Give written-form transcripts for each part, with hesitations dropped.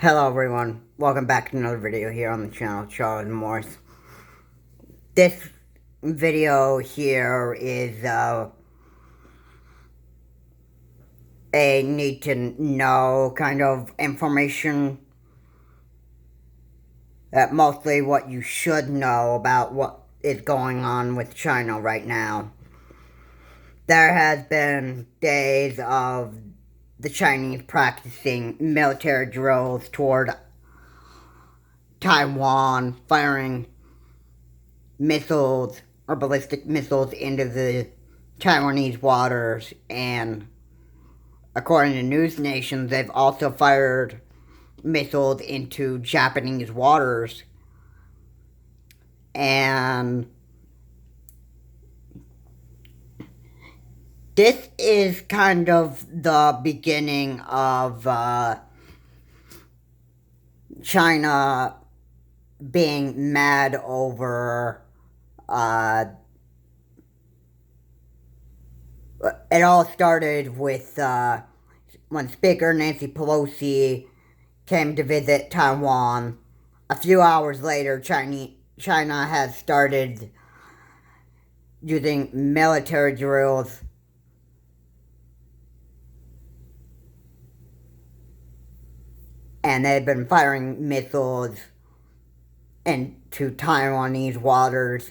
Hello everyone, welcome back to another video here on the channel, Charles Morse. This video here is a need to know kind of information. Mostly what you should know about what is going on with China right now. There has been days of the Chinese practicing military drills toward Taiwan, firing missiles or ballistic missiles into the Taiwanese waters, and according to News Nation, they've also fired missiles into Japanese waters. And this is kind of the beginning of China being mad over it all started with when Speaker Nancy Pelosi came to visit Taiwan. A few hours later, China has started using military drills and they've been firing missiles into Taiwanese waters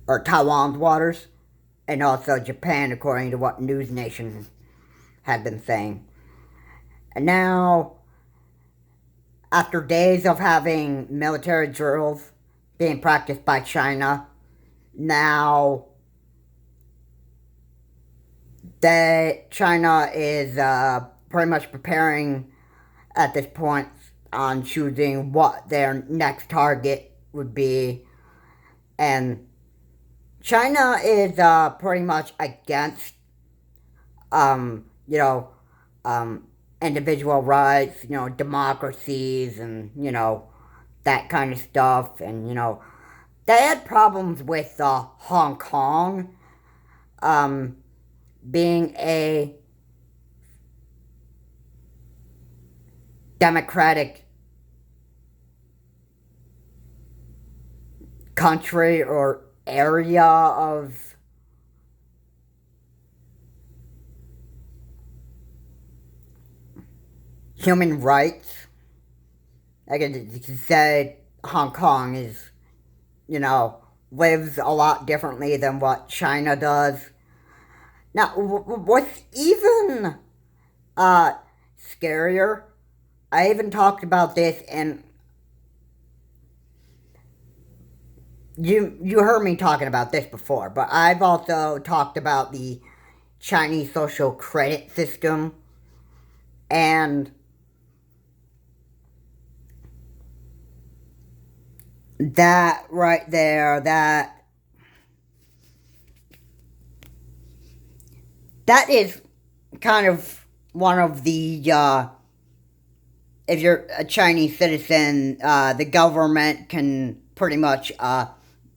or Taiwan's waters, and also Japan, according to what News Nation had been saying. And now, after days of having military drills being practiced by China, now China is pretty much preparing at this point on choosing what their next target would be. And China is pretty much against, individual rights, democracies, and, that kind of stuff. And, they had problems with Hong Kong being a democratic country or area of human rights. I could say Hong Kong is, lives a lot differently than what China does. Now, what's even scarier, I even talked about this, and you heard me talking about this before, but I've also talked about the Chinese social credit system, and that right there, that is kind of one of the, if you're a Chinese citizen, the government can pretty much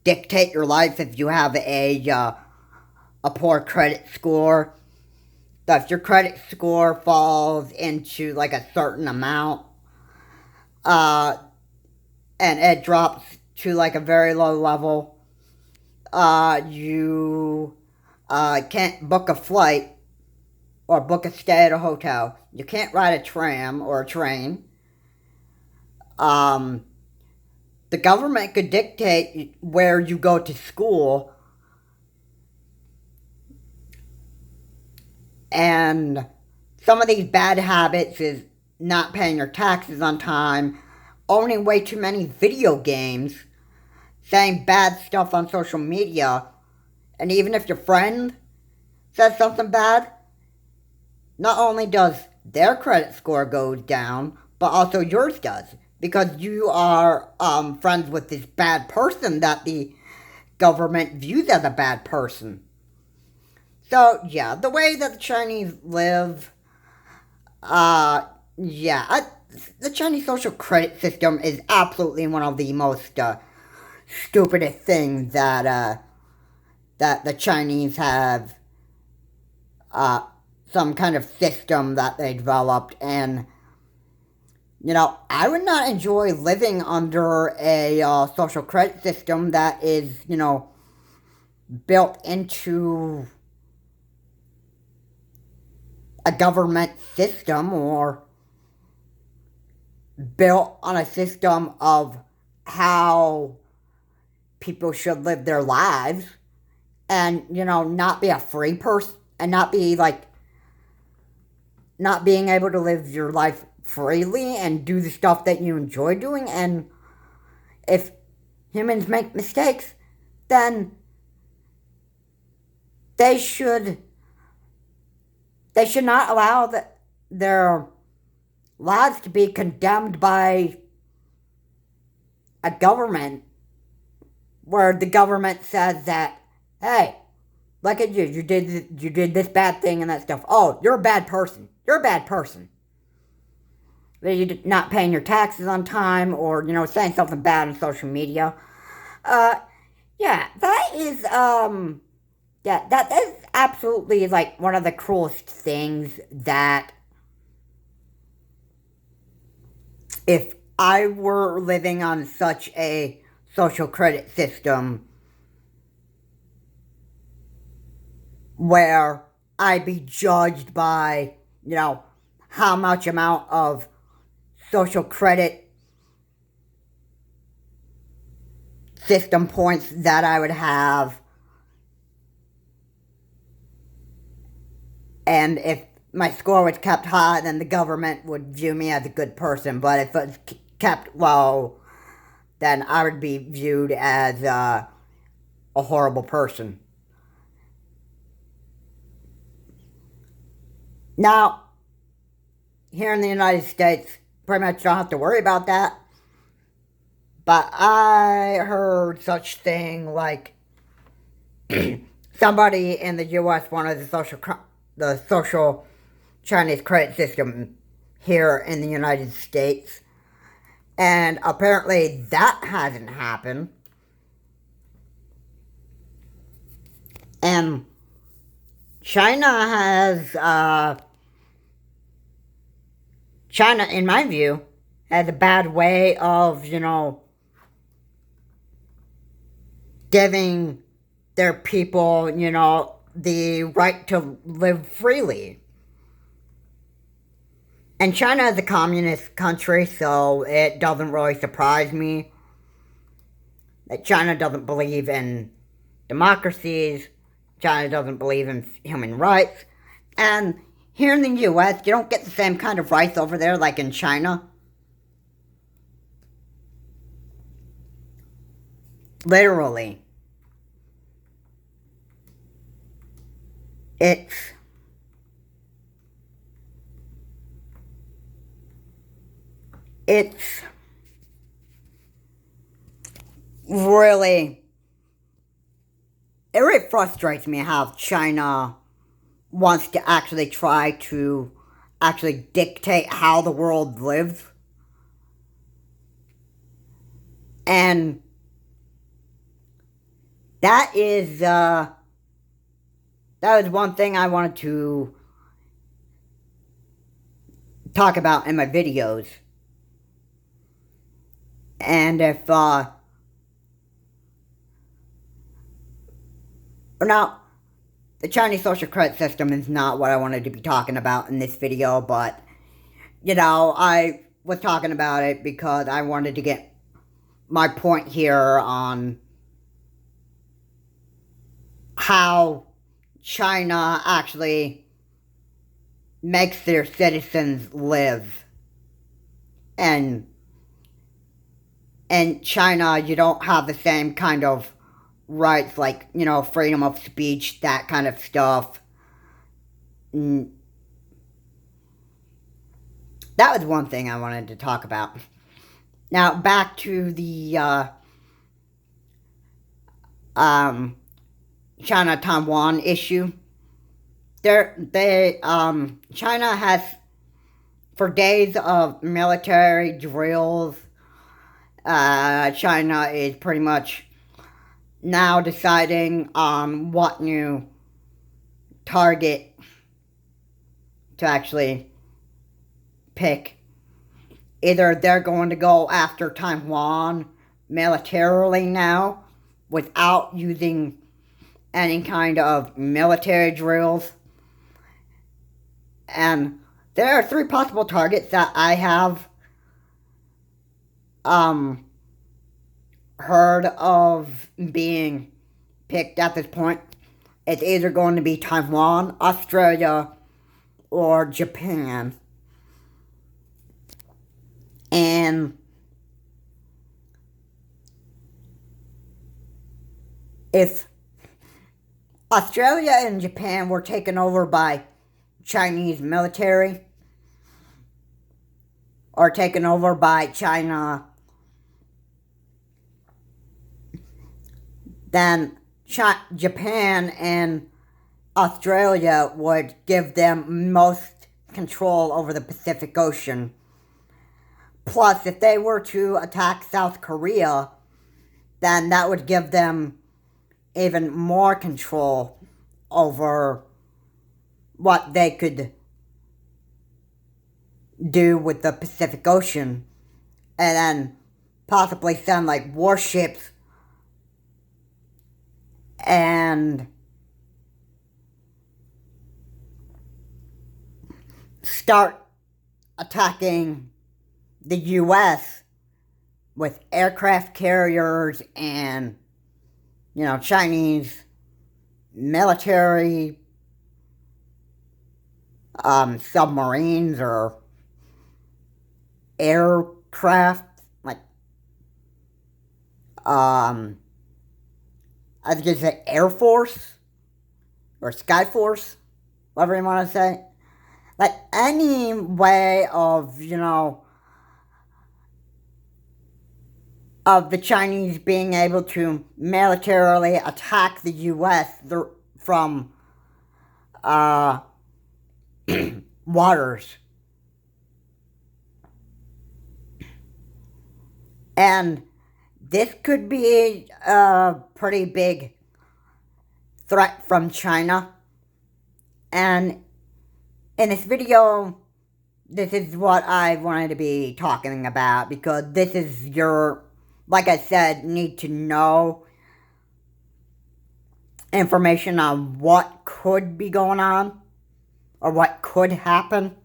dictate your life if you have a poor credit score. So if your credit score falls into like a certain amount, and it drops to like a very low level, you can't book a flight or book a stay at a hotel. You can't ride a tram or a train. The government could dictate where you go to school, and some of these bad habits is not paying your taxes on time, owning way too many video games, saying bad stuff on social media, and even if your friend says something bad, not only does their credit score go down, but also yours does, because you are friends with this bad person that the government views as a bad person. So, yeah, the way that the Chinese live, the Chinese social credit system is absolutely one of the most stupidest things that the Chinese have some kind of system that they developed. And, I would not enjoy living under a social credit system that is, built into a government system, or built on a system of how people should live their lives, and, not be a free person, and not be like, not being able to live your life freely and do the stuff that you enjoy doing. And if humans make mistakes, then they should not allow their lives to be condemned by a government, where the government says that, hey, look at you, you did this bad thing and that stuff. Oh, you're a bad person. You're a bad person. You're not paying your taxes on time, or, saying something bad on social media. Yeah, that is, that is absolutely, like, one of the cruelest things that, if I were living on such a social credit system where I'd be judged by, how much amount of social credit system points that I would have. And if my score was kept high, then the government would view me as a good person. But if it was kept low, then I would be viewed as a horrible person. Now, here in the United States, pretty much don't have to worry about that. But I heard such thing like somebody in the U.S. wanted the social Chinese credit system here in the United States, and apparently that hasn't happened. And China has, China, in my view, has a bad way of, giving their people, the right to live freely. And China is a communist country, so it doesn't really surprise me that China doesn't believe in democracies. China doesn't believe in human rights. And here in the U.S., you don't get the same kind of rights over there like in China. Literally. It's really, it really frustrates me how China wants to actually try to actually dictate how the world lives. And that is one thing I wanted to talk about in my videos. And if, now, the Chinese social credit system is not what I wanted to be talking about in this video, but, I was talking about it because I wanted to get my point here on how China actually makes their citizens live. And in China, you don't have the same kind of rights, like, freedom of speech, that kind of stuff. That was one thing I wanted to talk about. Now, back to the China-Taiwan issue. China has, for days of military drills, China is pretty much now deciding on what new target to actually pick. Either they're going to go after Taiwan militarily now without using any kind of military drills. And there are 3 possible targets that I have heard of being picked at this point. It's either going to be Taiwan, Australia, or Japan. And if Australia and Japan were taken over by Chinese military, or taken over by China, then Japan and Australia would give them most control over the Pacific Ocean. Plus, if they were to attack South Korea, then that would give them even more control over what they could do with the Pacific Ocean. And then possibly send like warships and start attacking the U.S. with aircraft carriers and, Chinese military submarines or aircraft, like, I think it's the Air Force or Sky Force, whatever you want to say. Like, any way of, of the Chinese being able to militarily attack the U.S. from waters. And this could be a pretty big threat from China. And in this video, this is what I wanted to be talking about, because this is your, like I said, need to know information on what could be going on or what could happen.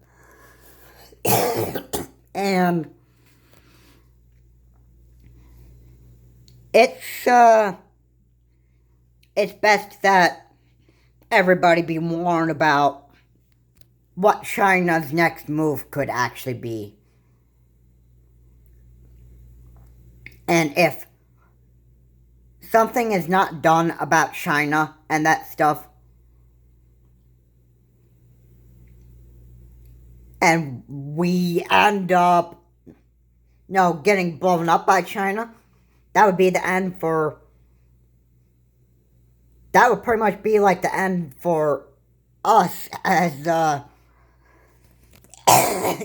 And it's best that everybody be warned about what China's next move could actually be. And if something is not done about China and that stuff, and we end up, getting blown up by China, that would be the end for, that would pretty much be like the end for us as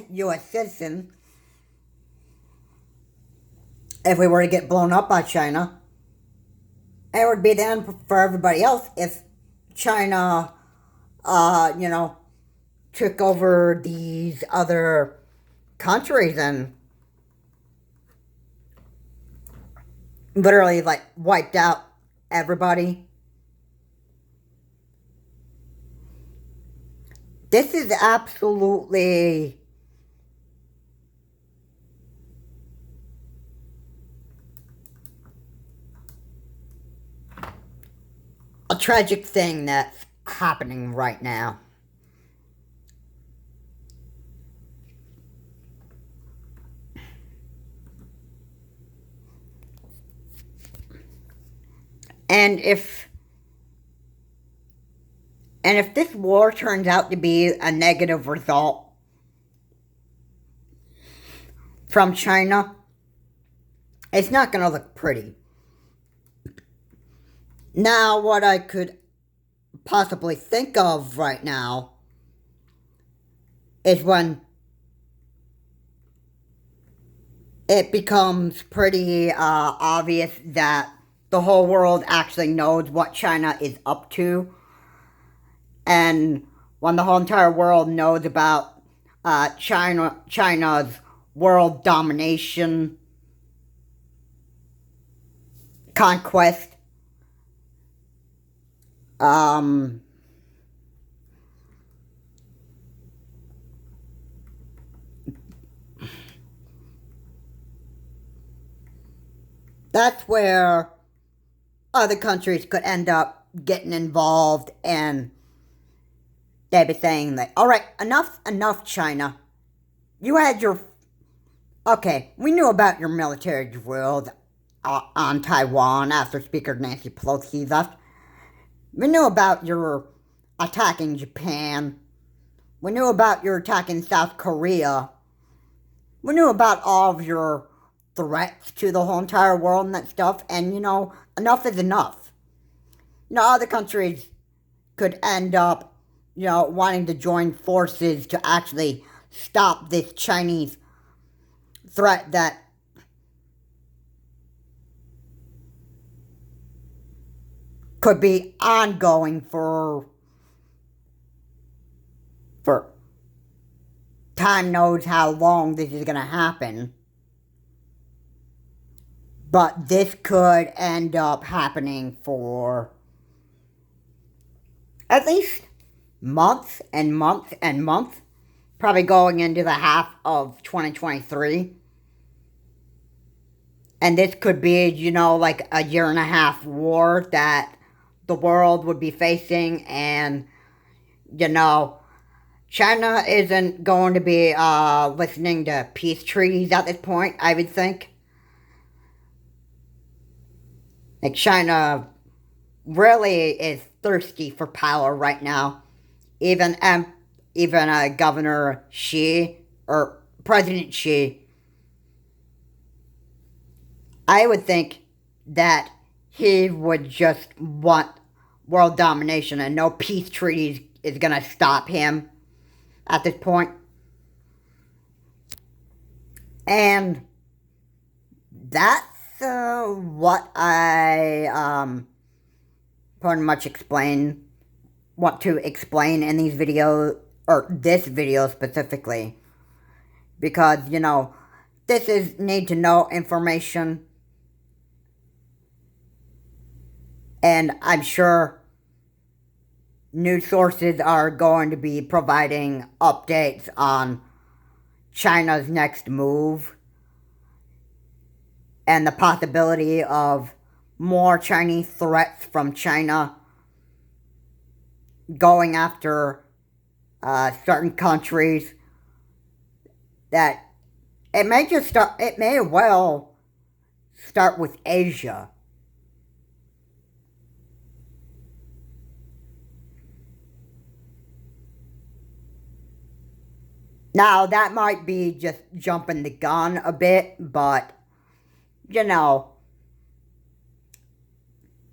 U.S. citizens. If we were to get blown up by China, it would be the end for everybody else if China, took over these other countries and literally, like, wiped out everybody. This is absolutely a tragic thing that's happening right now. And if this war turns out to be a negative result from China, it's not going to look pretty. Now, what I could possibly think of right now is when it becomes pretty obvious that the whole world actually knows what China is up to, and when the whole entire world knows about China's world domination, conquest, um, that's where other countries could end up getting involved, and they'd be saying like, all right, enough, China. You had your... Okay, we knew about your military drills on Taiwan after Speaker Nancy Pelosi left. We knew about your attacking Japan. We knew about your attacking South Korea. We knew about all of your threats to the whole entire world and that stuff, and enough is enough. Other countries could end up, wanting to join forces to actually stop this Chinese threat that could be ongoing for time knows how long this is going to happen. But this could end up happening for at least months and months and months. Probably going into the half of 2023. And this could be, like a year and a half war that the world would be facing. And, China isn't going to be listening to peace treaties at this point, I would think. Like, China really is thirsty for power right now. Even Governor Xi, or President Xi, I would think that he would just want world domination, and no peace treaties is going to stop him at this point. And that's what I pretty much want to explain in these videos, or this video specifically, because this is need to know information, and I'm sure news sources are going to be providing updates on China's next move and the possibility of more Chinese threats from China going after certain countries. That it may well start with Asia. Now, that might be just jumping the gun a bit, but,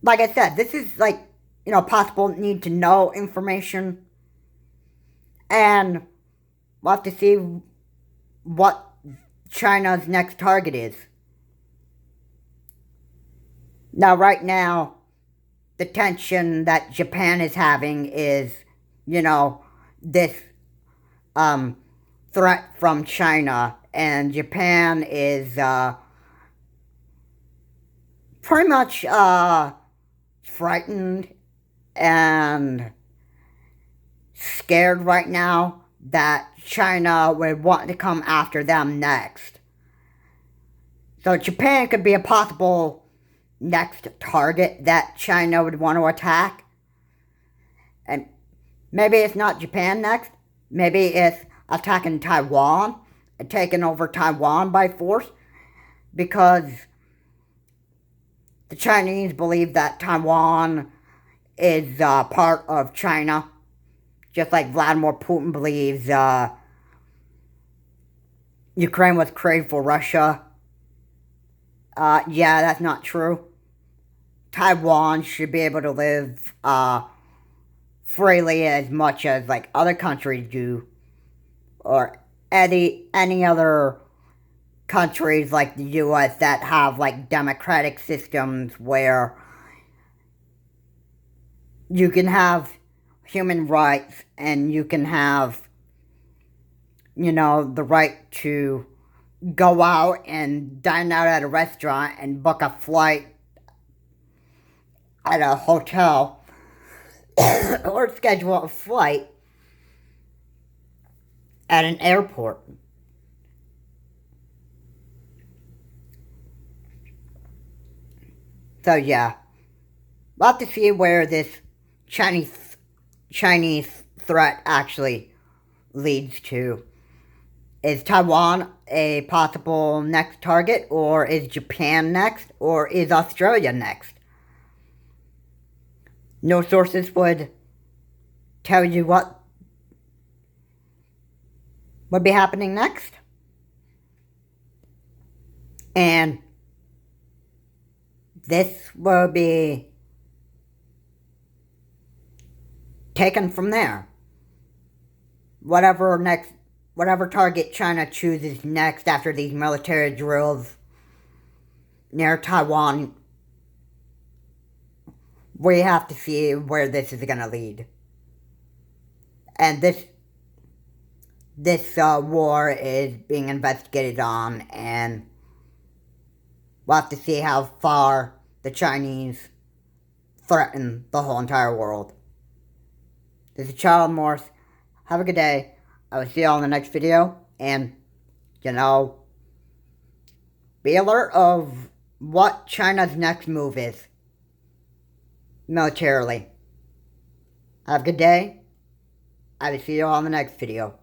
like I said, this is possible need to know information. And we'll have to see what China's next target is. Now, right now, the tension that Japan is having is, this threat from China. And Japan is pretty much frightened and scared right now that China would want to come after them next. So Japan could be a possible next target that China would want to attack. And maybe it's not Japan next. Maybe it's attacking Taiwan and taking over Taiwan by force, because the Chinese believe that Taiwan is part of China, just like Vladimir Putin believes Ukraine was created for Russia. Yeah, that's not true. Taiwan should be able to live freely as much as other countries do, or any other countries like the U.S. that have democratic systems where you can have human rights, and you can have, the right to go out and dine out at a restaurant and book a flight at a hotel or schedule a flight at an airport. So yeah, we'll have to see where this Chinese threat actually leads to. Is Taiwan a possible next target, or is Japan next, or is Australia next? No sources would tell you what would be happening next. And this will be taken from there. Whatever target China chooses next after these military drills near Taiwan, we have to see where this is going to lead. And this war is being investigated on, and we'll have to see how far the Chinese threaten the whole entire world. This is Charles Morse. Have a good day. I will see you all in the next video, and, be alert of what China's next move is, militarily. Have a good day. I will see you all in the next video.